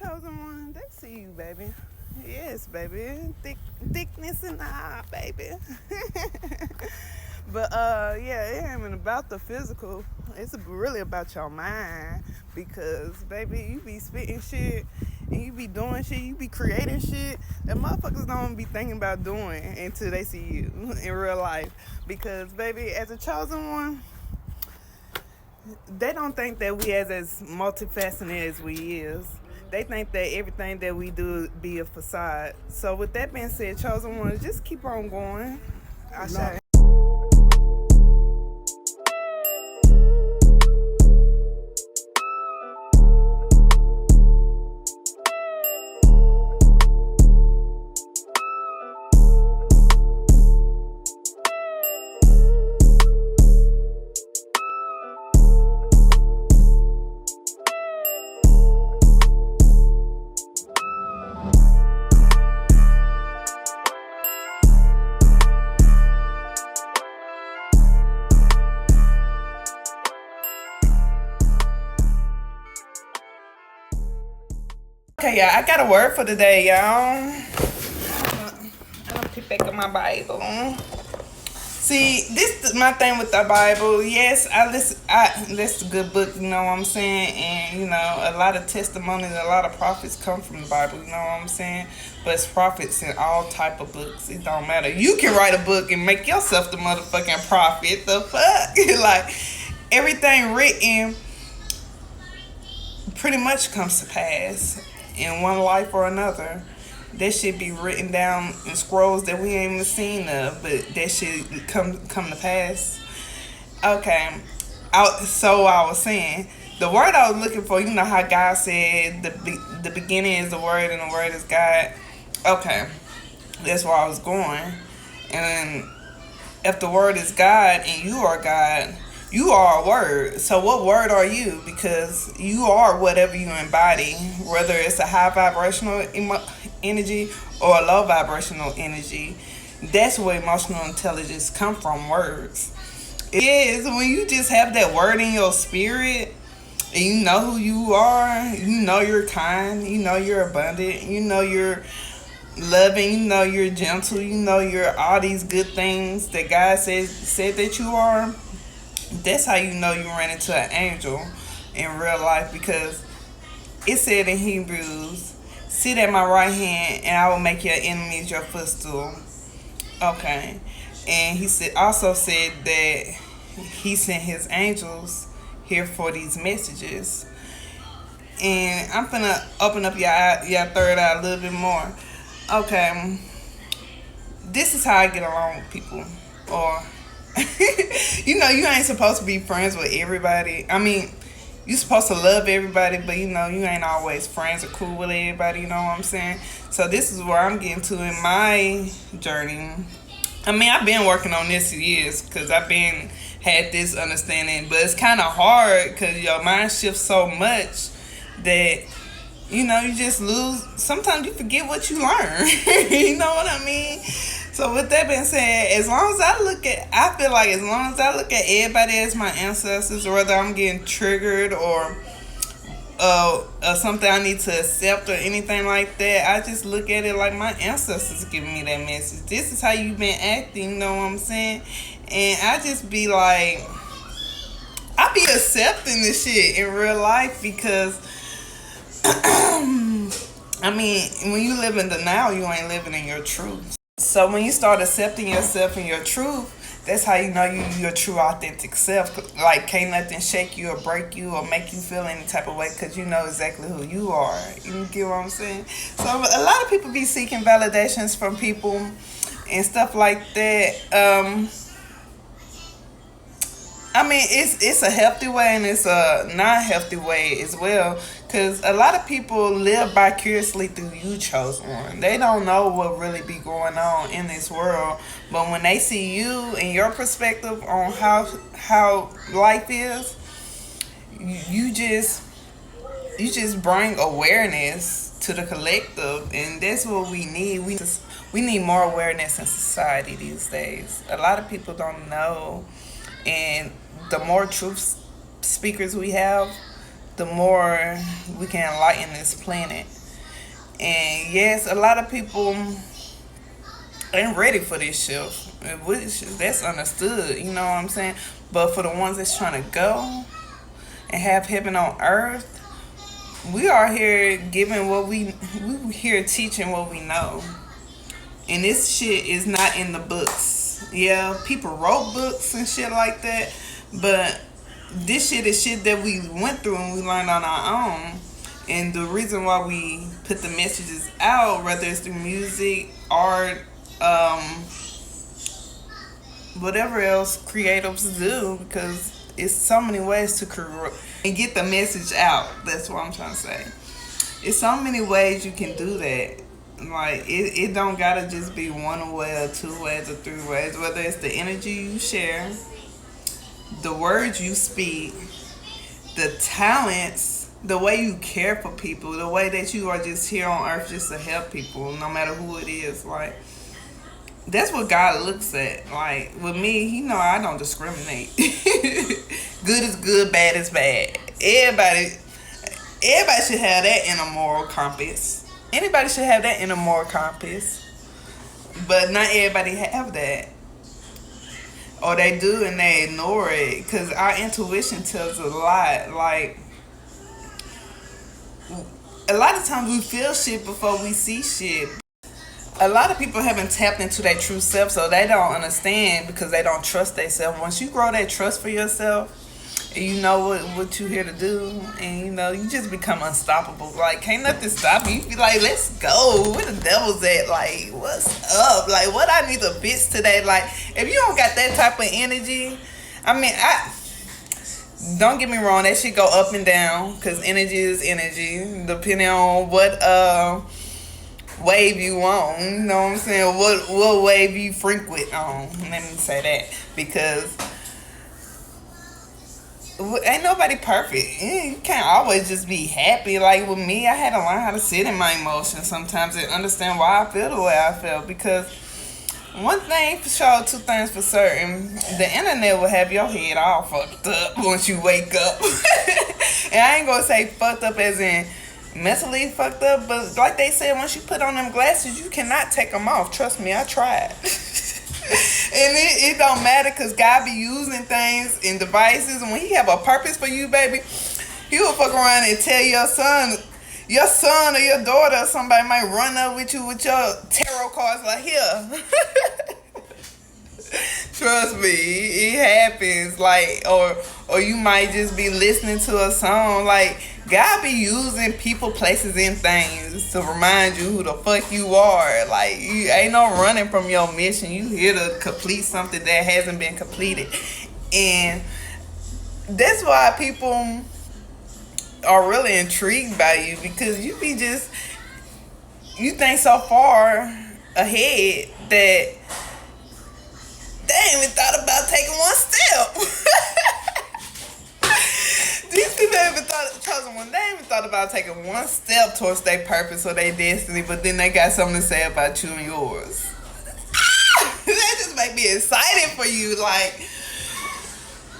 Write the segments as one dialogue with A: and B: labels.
A: chosen one, they see you, baby. Yes, baby. Thickness and all, baby. But yeah, it ain't even about the physical. It's really about your mind because, baby, you be spitting shit and you be doing shit, you be creating shit that motherfuckers don't be thinking about doing until they see you in real life. Because, baby, as a chosen one, they don't think that we as multifaceted as we is. They think that everything that we do be a facade. So with that being said, chosen ones, just keep on going. I say. Okay, y'all, I got a word for today, y'all. I'm gonna pick back up my Bible. See, this is my thing with the Bible. Yes, I listen a good book, you know what I'm saying? And, you know, a lot of testimonies, a lot of prophets come from the Bible, you know what I'm saying? But it's prophets in all type of books. It don't matter. You can write a book and make yourself the motherfucking prophet. The fuck? Like, everything written pretty much comes to pass in one life or another. That should be written down in scrolls that we ain't even seen of, but that should come to pass. Okay, so I was saying the word I was looking for. You know how God said the beginning is the word and the word is God. Okay, that's where I was going. And if the word is God and you are God, you are a word. So what word are you? Because you are whatever you embody, whether it's a high vibrational energy or a low vibrational energy. That's where emotional intelligence come from, words. It is when you just have that word in your spirit and you know who you are, you know you're kind, you know you're abundant, you know you're loving, you know you're gentle, you know you're all these good things that God said that you are. That's how you know you ran into an angel in real life, because it said in Hebrews, sit at my right hand and I will make your enemies your footstool. Okay. And he also said that he sent his angels here for these messages. And I'm gonna open up your third eye a little bit more. Okay. This is how I get along with people. Or you know, you ain't supposed to be friends with everybody. I mean, you supposed to love everybody, but you know, you ain't always friends or cool with everybody, you know what I'm saying? So this is where I'm getting to in my journey. I mean, I've been working on this for years because I've been had this understanding, but it's kind of hard because your mind shifts so much that, you know, you just lose. Sometimes you forget what you learn. You know what I mean? So with that being said, I feel like as long as I look at everybody as my ancestors, whether I'm getting triggered or something I need to accept or anything like that, I just look at it like my ancestors giving me that message. This is how you've been acting, you know what I'm saying? And I just be like, I be accepting this shit in real life because I mean, when you live in denial, you ain't living in your truth. So when you start accepting yourself and your truth, that's how you know your true authentic self. Like, can't nothing shake you or break you or make you feel any type of way because you know exactly who you are. You get what I'm saying? So a lot of people be seeking validations from people and stuff like that. I mean, it's a healthy way and it's a non-healthy way as well. Because a lot of people live vicariously through you, chosen one. They don't know what really be going on in this world. But when they see you and your perspective on how life is, you just bring awareness to the collective. And that's what we need. We need more awareness in society these days. A lot of people don't know. And the more truth speakers we have, the more we can enlighten this planet. And yes, a lot of people ain't ready for this shift, which that's understood, you know what I'm saying? But for the ones that's trying to go and have heaven on earth, we are here giving what we here teaching what we know. And this shit is not in the books. Yeah, people wrote books and shit like that, but this shit is shit that we went through and we learned on our own. And the reason why we put the messages out, whether it's through music, art, whatever else creatives do, because it's so many ways to corrupt and get the message out. That's what I'm trying to say. It's so many ways you can do that. Like it don't gotta just be one way or two ways or three ways. Whether it's the energy you share, the words you speak, the talents, the way you care for people, the way that you are just here on earth just to help people, no matter who it is. Like, that's what God looks at. Like, with me, he know I don't discriminate. Good is good, bad is bad. Everybody should have that inner moral compass. Anybody should have that inner moral compass. But not everybody have that. Or they do and they ignore it. Because our intuition tells a lot. Like, a lot of times we feel shit before we see shit. A lot of people haven't tapped into their true self, so they don't understand because they don't trust themselves. Once you grow that trust for yourself, and you know what you're here to do, and you know, you just become unstoppable. Like, can't nothing stop you. You be like, let's go. Where the devil's at? Like, what's up? Like, what I need a bitch today? Like, if you don't got that type of energy, I mean, don't get me wrong, that shit go up and down, because energy is energy, depending on what wave you on, you know what I'm saying? What wave you frequent on. Let me say that, because ain't nobody perfect. You can't always just be happy. Like with me, I had to learn how to sit in my emotions sometimes and understand why I feel the way I feel. Because one thing for sure, two things for certain, the internet will have your head all fucked up once you wake up. And I ain't gonna say fucked up as in mentally fucked up, but like they said, once you put on them glasses, you cannot take them off. Trust me, I tried. And it don't matter, because God be using things and devices, and when he have a purpose for you, baby, he will fuck around and tell your son or your daughter or somebody might run up with you with your tarot cards like, here. Trust me, it happens. Like, or you might just be listening to a song. Like, God be using people, places, and things to remind you who the fuck you are. Like, you ain't no running from your mission. You here to complete something that hasn't been completed. And that's why people are really intrigued by you, because you think so far ahead that they ain't even thought about taking one step. These people haven't thought about taking one step towards their purpose or their destiny, but then they got something to say about you and yours. That just make me excited for you, like,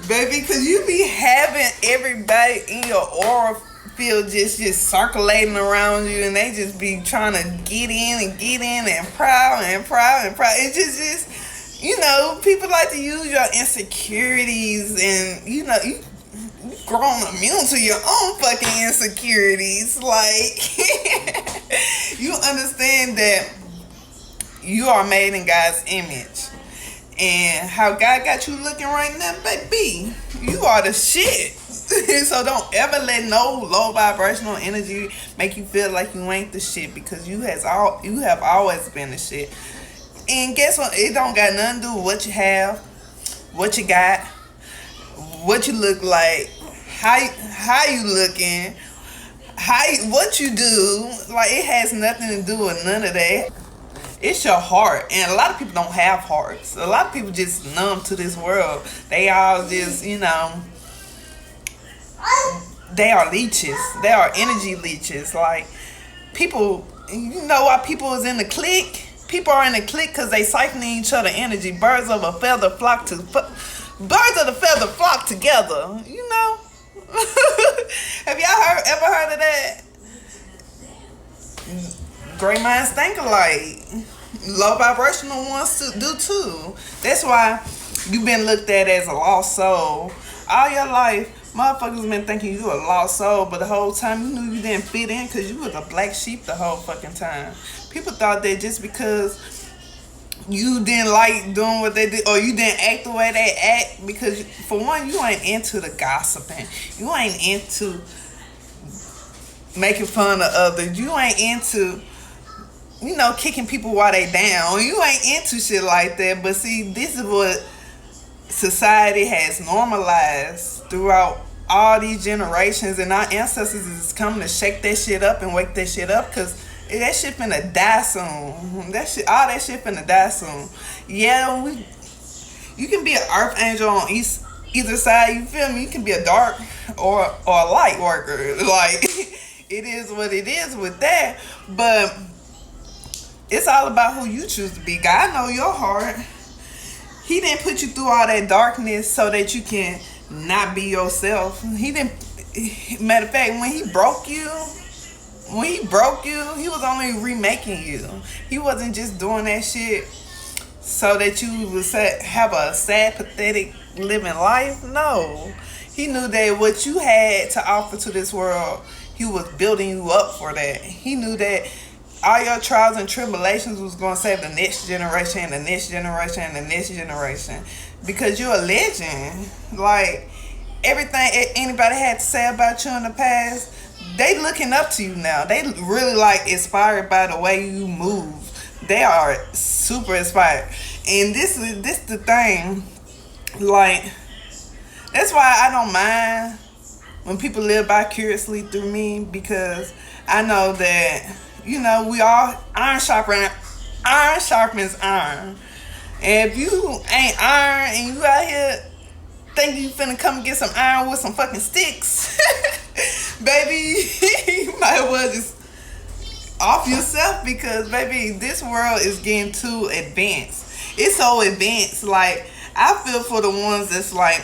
A: baby, because you be having everybody in your aura field just circulating around you, and they just be trying to get in and proud. It's just you know, people like to use your insecurities, and you know, you grown immune to your own fucking insecurities. Like, you understand that you are made in God's image, and how God got you looking right now, baby, you are the shit. So don't ever let no low vibrational energy make you feel like you ain't the shit, because you have always been the shit. And guess what? It don't got nothing to do with what you have, what you got, what you look like, how you looking, what you do. Like, it has nothing to do with none of that. It's your heart. And a lot of people don't have hearts. A lot of people just numb to this world. They all just, you know, they are leeches. They are energy leeches. Like, people, you know why people is in the clique? People are in the clique because they siphoning each other energy. Birds of a feather flock together. You know, Have y'all ever heard of that? Great minds think alike. Low vibrational ones do too. That's why you've been looked at as a lost soul all your life. Motherfuckers been thinking you a lost soul, but the whole time you knew you didn't fit in because you was a black sheep the whole fucking time. People thought that just because you didn't like doing what they did or you didn't act the way they act, because for one, you ain't into the gossiping. You ain't into making fun of others. You ain't into, kicking people while they down. You ain't into shit like that. But see, this is what society has normalized throughout all these generations, and our ancestors is coming to shake that shit up and wake that shit up, because that shit finna die soon. All that shit finna die soon. Yeah, you can be an earth angel on either side. You feel me? You can be a dark or a light worker. Like it is what it is with that. But it's all about who you choose to be. God know your heart. He didn't put you through all that darkness so that you can not be yourself. He didn't. Matter of fact, when he broke you, he was only remaking you. He wasn't just doing that shit so that you would have a sad, pathetic living life. No. He knew that what you had to offer to this world, he was building you up for that. He knew that all your trials and tribulations was going to save the next generation and the next generation and the next generation. Because you're a legend. Like, everything anybody had to say about you in the past, they looking up to you now. They really inspired by the way you move. They are super inspired. And this the thing. Like, that's why I don't mind when people live vicariously through me, because I know that, we all iron sharpens iron. And if you ain't iron and you out here think you finna come get some iron with some fucking sticks, baby, you might as well just off yourself, because baby, this world is getting too advanced. It's so advanced. Like, I feel for the ones that's like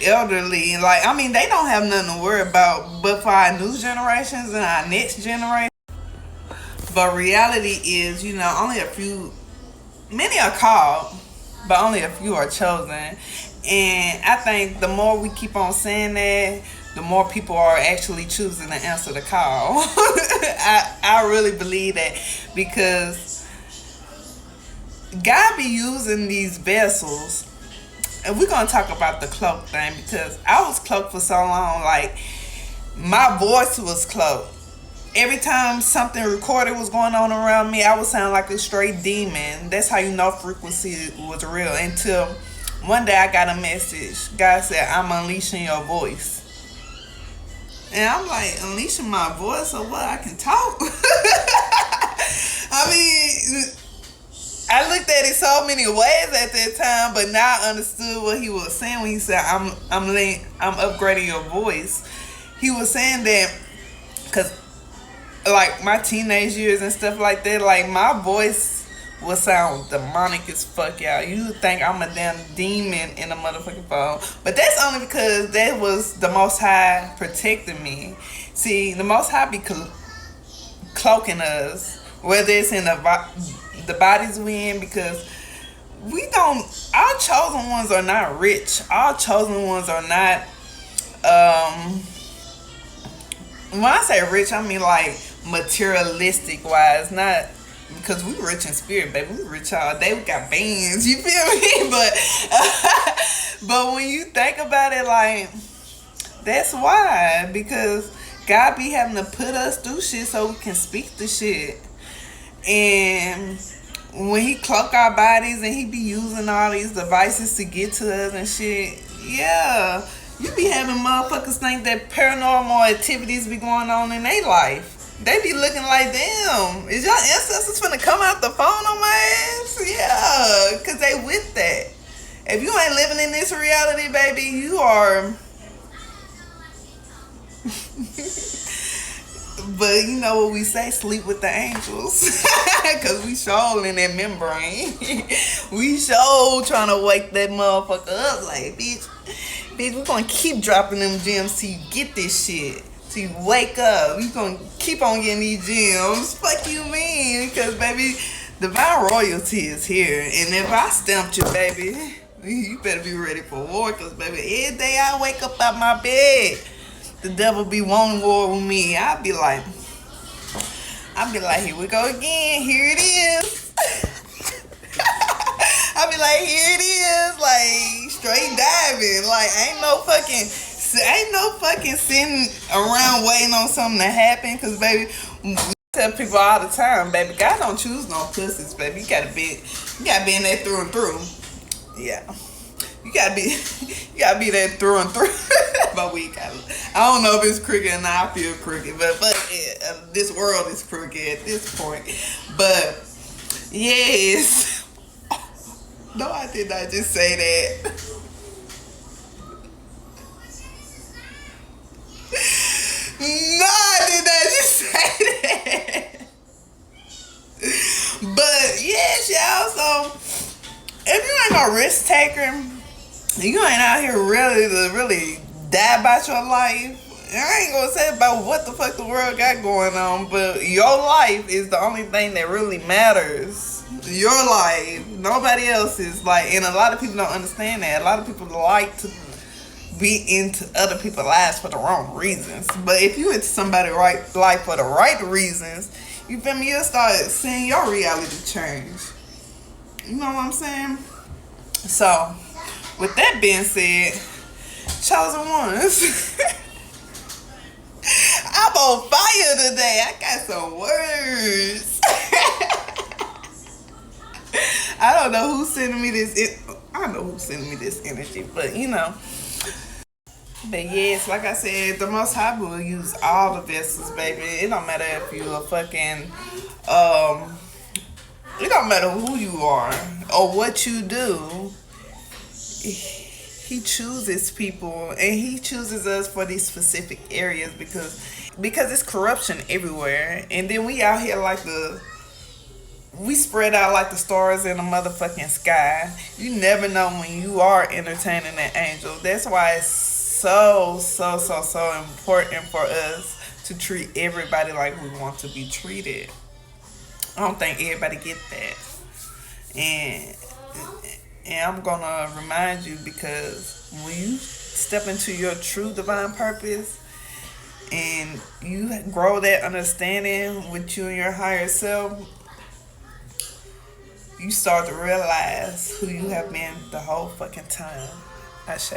A: elderly. Like, I mean, they don't have nothing to worry about, but for our new generations and our next generation. But reality is, only many are called, but only a few are chosen. And I think the more we keep on saying that, the more people are actually choosing to answer the call. I really believe that, because God be using these vessels. And we're going to talk about the cloak thing, because I was cloaked for so long. Like, my voice was cloaked. Every time something recorded was going on around me, I would sound like a straight demon. That's how you know frequency was real. Until one day I got a message. God said, I'm unleashing your voice. And I'm like, unleashing my voice so what? I can talk? I mean, I looked at it so many ways at that time, but now I understood what he was saying when he said, I'm upgrading your voice. He was saying that because, like, my teenage years and stuff like that, like, my voice will sound demonic as fuck, y'all. You think I'm a damn demon in a motherfucking phone. But that's only because that was the Most High protecting me. See, the Most High be cloaking us, whether it's in the bodies we in, because our chosen ones are not rich. Our chosen ones are not, when I say rich, I mean like materialistic wise, not because we rich in spirit, baby. We rich all day. We got bands, you feel me? But when you think about it, like, that's why, because God be having to put us through shit so we can speak the shit. And when he cloak our bodies and he be using all these devices to get to us and shit, yeah, you be having motherfuckers think that paranormal activities be going on in their life. They be looking like, damn, is your ancestors finna come out the phone on my ass? Yeah, because they with that. If you ain't living in this reality, baby, you are... But you know what we say, sleep with the angels. Because we sure in that membrane. We sure trying to wake that motherfucker up like, bitch, Bitch, we're gonna keep dropping them gems till you get this shit. Till you wake up. You gonna keep on getting these gems. Fuck you mean? Because, baby, divine royalty is here. And if I stamped you, baby, you better be ready for war. Because, baby, every day I wake up out my bed, the devil be wanting war with me. I'll be like, here we go again. Here it is. I'll be like, here it is. Like, straight diving. Like, ain't no fucking sitting around waiting on something to happen. Because, baby, we tell people all the time, baby, God don't choose no pussies, baby. You gotta be in there through and through. Yeah. You gotta be there through and through. But I don't know if it's crooked and I feel crooked, but this world is crooked at this point. But yes, no, I did not just say that. No, I did not just say that. But yes, y'all. So if you ain't no risk taker, you ain't out here really die about your life. I ain't gonna say about what the fuck the world got going on, but your life is the only thing that really matters. Your life, nobody else's. Like, and a lot of people don't understand that. A lot of people like to be into other people's lives for the wrong reasons. But if you into somebody's life for the right reasons, you feel me? You'll start seeing your reality change. You know what I'm saying? So, with that being said, chosen ones, I'm on fire today. I got some words. I don't know who's sending me this. I know who's sending me this energy, but you know. But yes, like I said, the Most High will use all the vessels, baby. It don't matter if you a fucking, it don't matter who you are or what you do. He chooses people, and he chooses us for these specific areas because it's corruption everywhere. And then we out here like we spread out like the stars in the motherfucking sky. You never know when you are entertaining an angel. That's why it's so important for us to treat everybody like we want to be treated. I don't think everybody get that. And I'm gonna remind you, because when you step into your true divine purpose and you grow that understanding with you and your higher self, you start to realize who you have been the whole fucking time. Ashe.